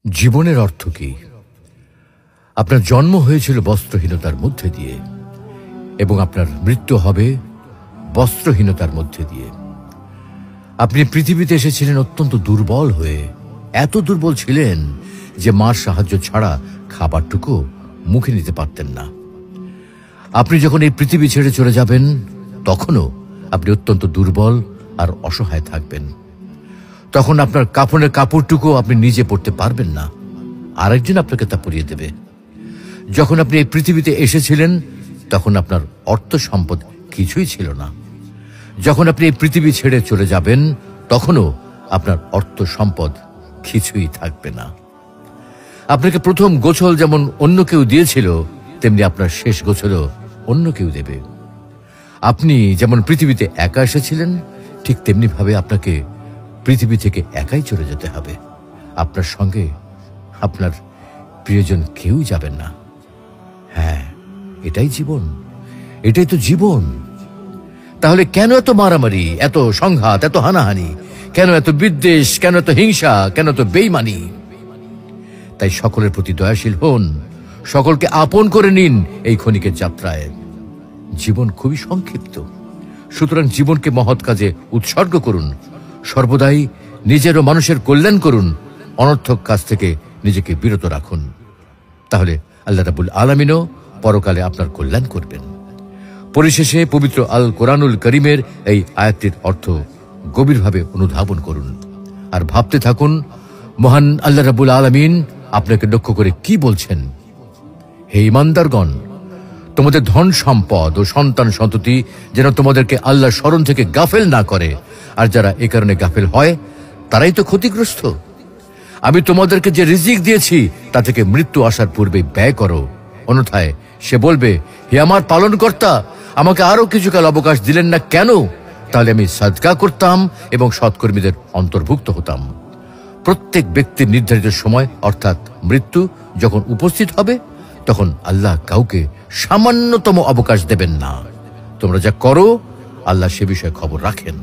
জীবনের অর্থ কি? আপনার জন্ম হয়েছিল বস্ত্রহীনতার মধ্যে দিয়ে এবং আপনার মৃত্যু হবে বস্ত্রহীনতার মধ্যে দিয়ে। আপনি পৃথিবীতে এসেছিলেন অত্যন্ত দুর্বল হয়ে, এত দুর্বল ছিলেন যে মার সাহায্য ছাড়া খাবারটুকু মুখে নিতে পারতেন না। আপনি যখন এই পৃথিবী ছেড়ে চলে যাবেন তখনও আপনি অত্যন্ত দুর্বল আর অসহায় থাকবেন। তখন আপনার কাফনের কাপড়টুকু আপনি নিজে পরতে পারবেন না, আরেকজন আপনাকে তা পরিয়ে দেবে। যখন আপনি এই পৃথিবীতে এসেছিলেন তখন আপনার অর্থ সম্পদ কিছুই ছিল না। যখন আপনি এই পৃথিবী ছেড়ে চলে যাবেন তখনও আপনার অর্থ সম্পদ কিছুই থাকবে না। আপনাকে প্রথম গোছল যেমন অন্য কেউ দিয়েছিল, তেমনি আপনার শেষ গোছলও অন্য কেউ দেবে। আপনি যেমন পৃথিবীতে একা এসেছিলেন, ঠিক তেমনি ভাবে আপনাকে পৃথিবী থেকে একাই চলে যেতে হবে। আপনার সঙ্গে আপনার প্রিয়জন কেউ যাবেন না। হ্যাঁ, এটাই জীবন, এটাই তো জীবন। তাহলে কেন এত মারামারি, এত সংঘাত, এত হানাহানি? কেন এত বিদ্বেষ? কেন এত হিংসা? কেন এত বেইমানি? তাই সকলের প্রতি দয়াশীল হন, সকলকে আপন করে নিন এই ক্ষণিকের যাত্রায়। জীবন খুবই সংক্ষিপ্ত, সুতরাং জীবনকে মহৎ কাজে উৎসর্গ করুন। সর্বদাই নিজের ও মানুষের কল্যাণ করুন, অনর্থক কাজ থেকে নিজেকে বিরত রাখুন। তাহলে আল্লাহ রাব্বুল আলামিনও পরকালে আপনার কল্যাণ করবেন। পরিশেষে পবিত্র আল কোরআনুল করিমের এই আয়াতটির অর্থ গভীরভাবে অনুধাবন করুন আর ভাবতে থাকুন, মহান আল্লাহ রাব্বুল আলামিন আপনাকে লক্ষ্য করে কি বলছেন। হে ঈমানদারগণ, তোমাদের ধন সম্পদ ও সন্তান সন্ততি যেন তোমাদেরকে আল্লাহর স্মরণ থেকে গাফেল না করে, আর যারা এ কারণে গাফেল হয় তারাই তো ক্ষতিগ্রস্ত। আমি তোমাদেরকে যে রিজিক দিয়েছি তা থেকে মৃত্যু আসার পূর্বে ব্যয় করো, অন্যথায় সে বলবে, হে আমার পালনকর্তা, আমাকে আরো কিছুকাল অবকাশ দিলেন না কেন? তাহলে আমি সাদকা করতাম এবং সৎকর্মীদের অন্তর্ভুক্ত হতাম। প্রত্যেক ব্যক্তির নির্ধারিত সময় অর্থাৎ মৃত্যু যখন উপস্থিত হবে তখন আল্লাহ কাউকে সামান্যতম অবকাশ দেবেন না। তোমরা যা করো আল্লাহ সে বিষয়ে খবর রাখেন।